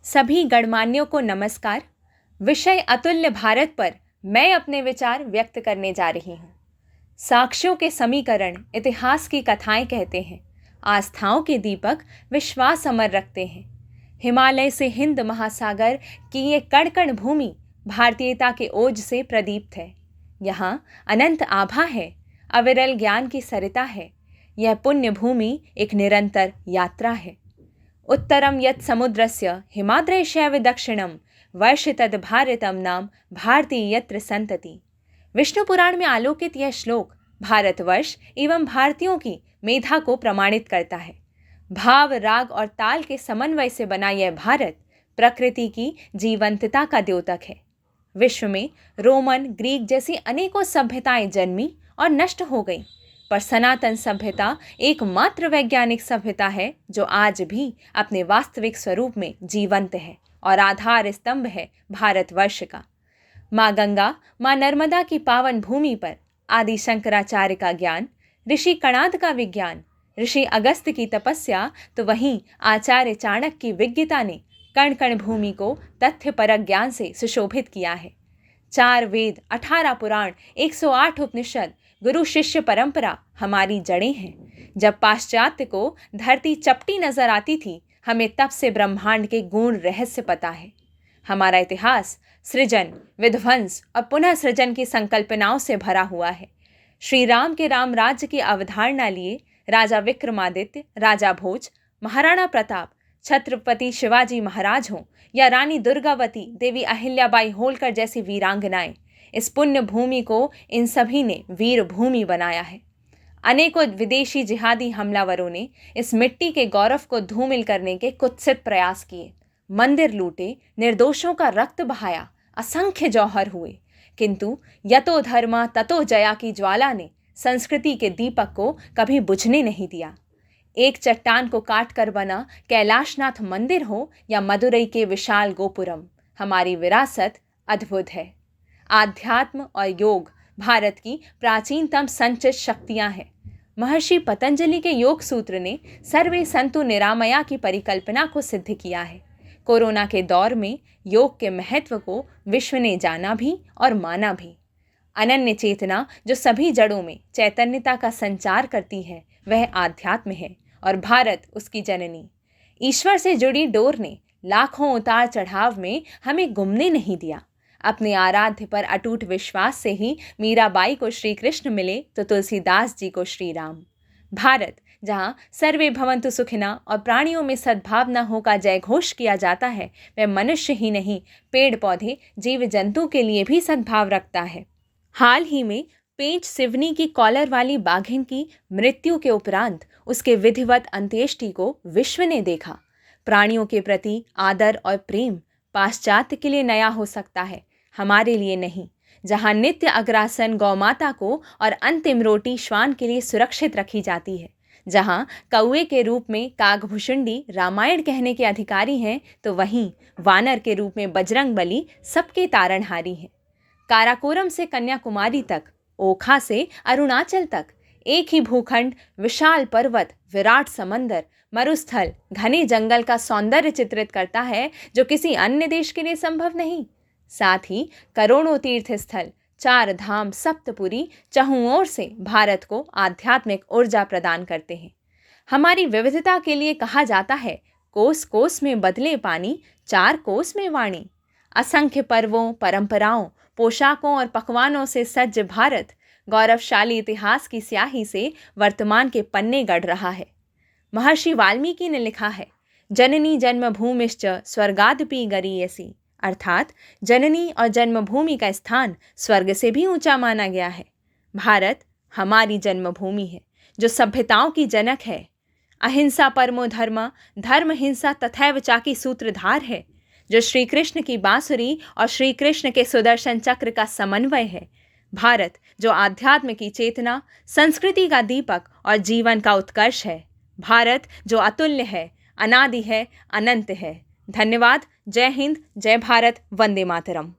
सभी गणमान्यों को नमस्कार। विषय अतुल्य भारत पर मैं अपने विचार व्यक्त करने जा रही हूँ। साक्ष्यों के समीकरण इतिहास की कथाएं कहते हैं, आस्थाओं के दीपक विश्वास अमर रखते हैं। हिमालय से हिंद महासागर की ये कण कण भूमि भारतीयता के ओज से प्रदीप्त है। यहाँ अनंत आभा है, अविरल ज्ञान की सरिता है। यह पुण्य भूमि एक निरंतर यात्रा है। उत्तरम यत् समुद्रस्य हिमाद्रैशैव दक्षिणम वर्ष तद भारतम नाम भारती यत्र संतति। विष्णु पुराण में आलोकित यह श्लोक भारतवर्ष एवं भारतीयों की मेधा को प्रमाणित करता है। भाव, राग और ताल के समन्वय से बना यह भारत प्रकृति की जीवंतता का द्योतक है। विश्व में रोमन, ग्रीक जैसी अनेकों सभ्यताएं जन्मी और नष्ट हो गईं, पर सनातन सभ्यता एकमात्र वैज्ञानिक सभ्यता है जो आज भी अपने वास्तविक स्वरूप में जीवंत है और आधार स्तंभ है भारतवर्ष का। माँ गंगा, माँ नर्मदा की पावन भूमि पर आदि शंकराचार्य का ज्ञान, ऋषि कणाद का विज्ञान, ऋषि अगस्त की तपस्या, तो वहीं आचार्य चाणक्य की विज्ञता ने कण कण भूमि को तथ्यपरक ज्ञान से सुशोभित किया है। 4 वेद, 18 पुराण, 108 उपनिषद, गुरु शिष्य परंपरा हमारी जड़ें हैं। जब पाश्चात्य को धरती चपटी नजर आती थी, हमें तब से ब्रह्मांड के गूढ़ रहस्य पता है। हमारा इतिहास सृजन, विध्वंस और पुनः सृजन की संकल्पनाओं से भरा हुआ है। श्री राम के राम राज्य की अवधारणा लिए राजा विक्रमादित्य, राजा भोज, महाराणा प्रताप, छत्रपति शिवाजी महाराज हों या रानी दुर्गावती, देवी अहिल्याबाई होलकर जैसी वीरांगनाएं, इस पुण्य भूमि को इन सभी ने वीर भूमि बनाया है। अनेकों विदेशी जिहादी हमलावरों ने इस मिट्टी के गौरव को धूमिल करने के कुत्सित प्रयास किए, मंदिर लूटे, निर्दोषों का रक्त बहाया, असंख्य जौहर हुए, किंतु यतो धर्मा ततो जया की ज्वाला ने संस्कृति के दीपक को कभी बुझने नहीं दिया। एक चट्टान को काट कर बना कैलाशनाथ मंदिर हो या मदुरई के विशाल गोपुरम, हमारी विरासत अद्भुत है। आध्यात्म और योग भारत की प्राचीनतम संचित शक्तियां हैं। महर्षि पतंजलि के योग सूत्र ने सर्वे संतु निरामया की परिकल्पना को सिद्ध किया है। कोरोना के दौर में योग के महत्व को विश्व ने जाना भी और माना भी। अनन्य चेतना जो सभी जड़ों में चैतन्यता का संचार करती है, वह आध्यात्म है और भारत उसकी जननी। ईश्वर से जुड़ी डोर ने लाखों उतार चढ़ाव में हमें गुमने नहीं दिया। अपने आराध्य पर अटूट विश्वास से ही मीराबाई को श्री कृष्ण मिले तो तुलसीदास जी को श्री राम। भारत जहाँ सर्वे भवन्तु सुखिना और प्राणियों में सद्भावना का जय घोष किया जाता है, वह मनुष्य ही नहीं, पेड़ पौधे, जीव जंतु के लिए भी सद्भाव रखता है। हाल ही में पेंच सिवनी की कॉलर वाली बाघिन की मृत्यु के उपरांत उसके विधिवत अंत्येष्टि को विश्व ने देखा। प्राणियों के प्रति आदर और प्रेम पाश्चात्य के लिए नया हो सकता है, हमारे लिए नहीं। जहां नित्य अग्रासन गौमाता को और अंतिम रोटी श्वान के लिए सुरक्षित रखी जाती है, जहां कौए के रूप में कागभूषुंडी रामायण कहने के अधिकारी हैं, तो वहीं वानर के रूप में बजरंगबली सबके तारणहारी हैं। काराकोरम से कन्याकुमारी तक, ओखा से अरुणाचल तक, एक ही भूखंड, विशाल पर्वत, विराट समंदर, मरुस्थल, घने जंगल का सौंदर्य चित्रित करता है जो किसी अन्य देश के लिए संभव नहीं। साथ ही करोड़ों तीर्थ स्थल, 4 धाम, सप्तपुरी चहुं ओर से भारत को आध्यात्मिक ऊर्जा प्रदान करते हैं। हमारी विविधता के लिए कहा जाता है, कोस कोस में बदले पानी, 4 कोस में वाणी। असंख्य पर्वों, परंपराओं, पोशाकों और पकवानों से सज्ज भारत गौरवशाली इतिहास की स्याही से वर्तमान के पन्ने गढ़ रहा है। महर्षि वाल्मीकि ने लिखा है, जननी जन्मभूमिश्च स्वर्गादपि गरीयसी, अर्थात जननी और जन्मभूमि का स्थान स्वर्ग से भी ऊंचा माना गया है। भारत हमारी जन्मभूमि है जो सभ्यताओं की जनक है। अहिंसा परमो धर्म, धर्म हिंसा तथैव चाकी सूत्रधार है, जो श्री कृष्ण की बांसुरी और श्री कृष्ण के सुदर्शन चक्र का समन्वय है। भारत जो आध्यात्म की चेतना, संस्कृति का दीपक और जीवन का उत्कर्ष है। भारत जो अतुल्य है, अनादि है, अनंत है। धन्यवाद। जय हिंद, जय भारत, वंदे मातरम।